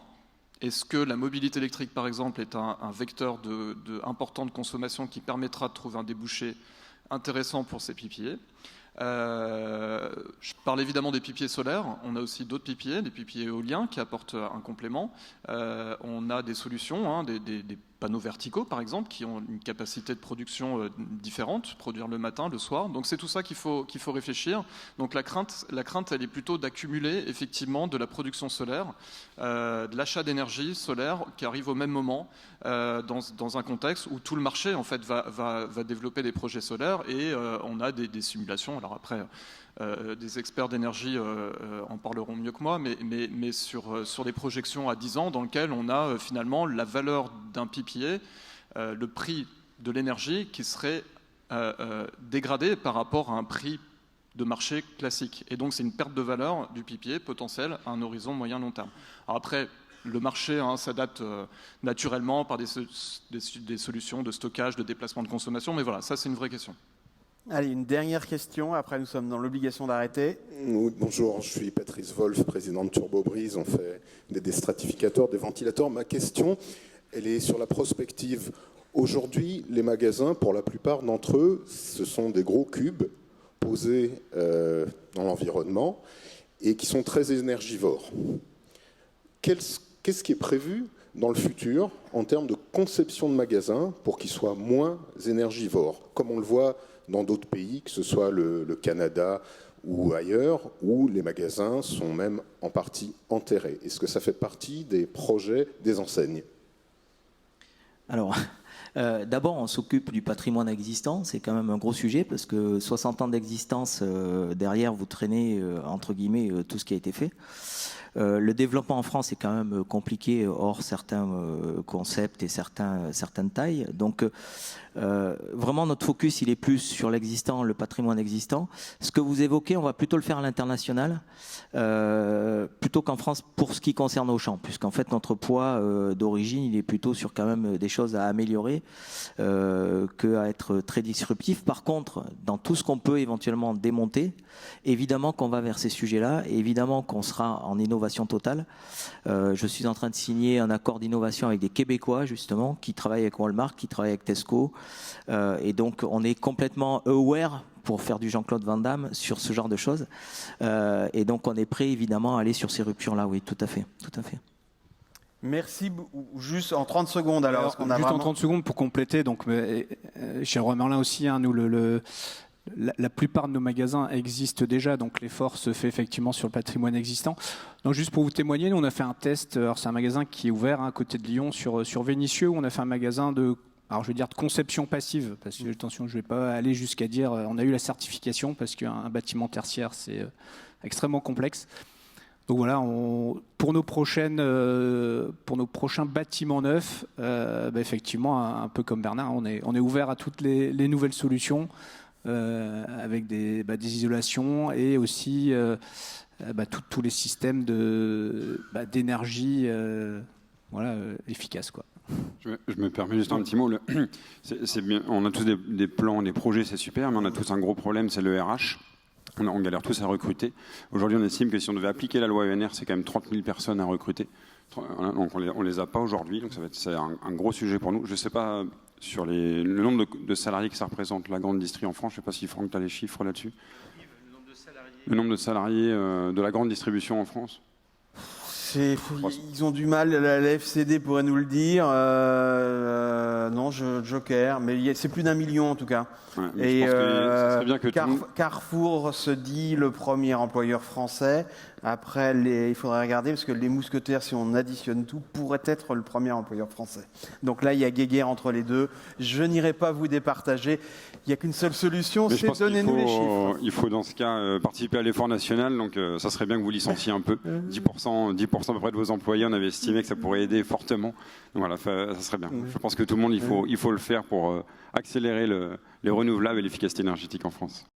Est-ce que la mobilité électrique, par exemple, est un vecteur important de consommation qui permettra de trouver un débouché intéressant pour ces PPA ? Je parle évidemment des PPA solaires. On a aussi d'autres PPA, des PPA éoliens qui apportent un complément. On a des solutions, des panneaux verticaux par exemple, qui ont une capacité de production différente, produire le matin, le soir. Donc c'est tout ça qu'il faut réfléchir. Donc la crainte, elle est plutôt d'accumuler effectivement de la production solaire, de l'achat d'énergie solaire qui arrive au même moment dans un contexte où tout le marché en fait va développer des projets solaires et on a des simulations. Alors après, des experts d'énergie en parleront mieux que moi, mais sur des projections à 10 ans dans lesquelles on a finalement la valeur d'un PPA, le prix de l'énergie qui serait dégradé par rapport à un prix de marché classique. Et donc c'est une perte de valeur du PPA potentiel à un horizon moyen-long terme. Alors après, le marché s'adapte naturellement par des solutions de stockage, de déplacement de consommation, mais voilà, ça c'est une vraie question.
Allez, une dernière question, après nous sommes dans l'obligation d'arrêter.
Bonjour, je suis Patrice Wolf, président de TurboBreeze, on fait des déstratificateurs, des ventilateurs. Ma question, elle est sur la prospective. Aujourd'hui, les magasins, pour la plupart d'entre eux, ce sont des gros cubes posés dans l'environnement et qui sont très énergivores. Qu'est-ce qui est prévu dans le futur en termes de conception de magasins pour qu'ils soient moins énergivores, comme on le voit dans d'autres pays, que ce soit le Canada ou ailleurs, où les magasins sont même en partie enterrés? Est-ce que ça fait partie des projets des enseignes?
Alors, D'abord, on s'occupe du patrimoine existant, c'est quand même un gros sujet, parce que 60 ans d'existence, derrière, vous traînez, entre guillemets, tout ce qui a été fait. Le développement en France est quand même compliqué, hors certains concepts et certaines tailles. Donc, vraiment, notre focus, il est plus sur l'existant, le patrimoine existant. Ce que vous évoquez, on va plutôt le faire à l'international, plutôt qu'en France pour ce qui concerne Auchan, puisqu'en fait, notre poids d'origine, il est plutôt sur quand même des choses à améliorer qu'à être très disruptif. Par contre, dans tout ce qu'on peut éventuellement démonter, évidemment qu'on va vers ces sujets-là, et évidemment qu'on sera en innovation totale. Je suis en train de signer un accord d'innovation avec des Québécois, justement, qui travaillent avec Walmart, qui travaillent avec Tesco, et donc on est complètement aware, pour faire du Jean-Claude Van Damme, sur ce genre de choses, et donc on est prêt évidemment à aller sur ces ruptures-là, oui, tout à fait, tout à fait.
Merci. Juste en 30 secondes alors.
Juste en 30 secondes pour compléter, donc chez Leroy Merlin aussi, nous la plupart de nos magasins existent déjà, donc l'effort se fait effectivement sur le patrimoine existant. Donc juste pour vous témoigner, nous on a fait un test, alors c'est un magasin qui est ouvert à côté de Lyon sur Vénissieux, où on a fait un magasin de conception passive, parce que attention, je ne vais pas aller jusqu'à dire on a eu la certification, parce qu'un bâtiment tertiaire c'est extrêmement complexe. Donc voilà, pour nos prochains bâtiments neufs, effectivement, un peu comme Bernard, on est ouvert à toutes les nouvelles solutions, avec des isolations et aussi tous les systèmes d'énergie efficaces, quoi.
Je me permets juste un petit mot. C'est bien, on a tous des plans, des projets, c'est super, mais on a tous un gros problème, c'est le RH. On galère tous à recruter. Aujourd'hui, on estime que si on devait appliquer la loi ENR, c'est quand même 30 000 personnes à recruter. Donc on les a pas aujourd'hui, donc c'est un gros sujet pour nous. Je ne sais pas sur le nombre de salariés que ça représente la grande distrie en France. Je ne sais pas si Franck, tu as les chiffres là-dessus. Le nombre de salariés de la grande distribution en France.
Ils ont du mal, la FCD pourrait nous le dire. Non, Joker, mais c'est plus d'1 million en tout cas.
Ouais,
et
je pense que ça serait bien que
Carrefour se dit le premier employeur français. Après, il faudrait regarder, parce que les mousquetaires, si on additionne tout, pourraient être le premier employeur français. Donc là, il y a guéguerre entre les deux. Je n'irai pas vous départager. Il n'y a qu'une seule solution, c'est donnez-nous les chiffres.
Il faut dans ce cas participer à l'effort national, donc ça serait bien que vous licenciez un peu. 10% à peu près de vos employés, on avait estimé que ça pourrait aider fortement. Donc voilà, ça serait bien. Je pense que tout le monde, il faut le faire pour accélérer les renouvelables et l'efficacité énergétique en France.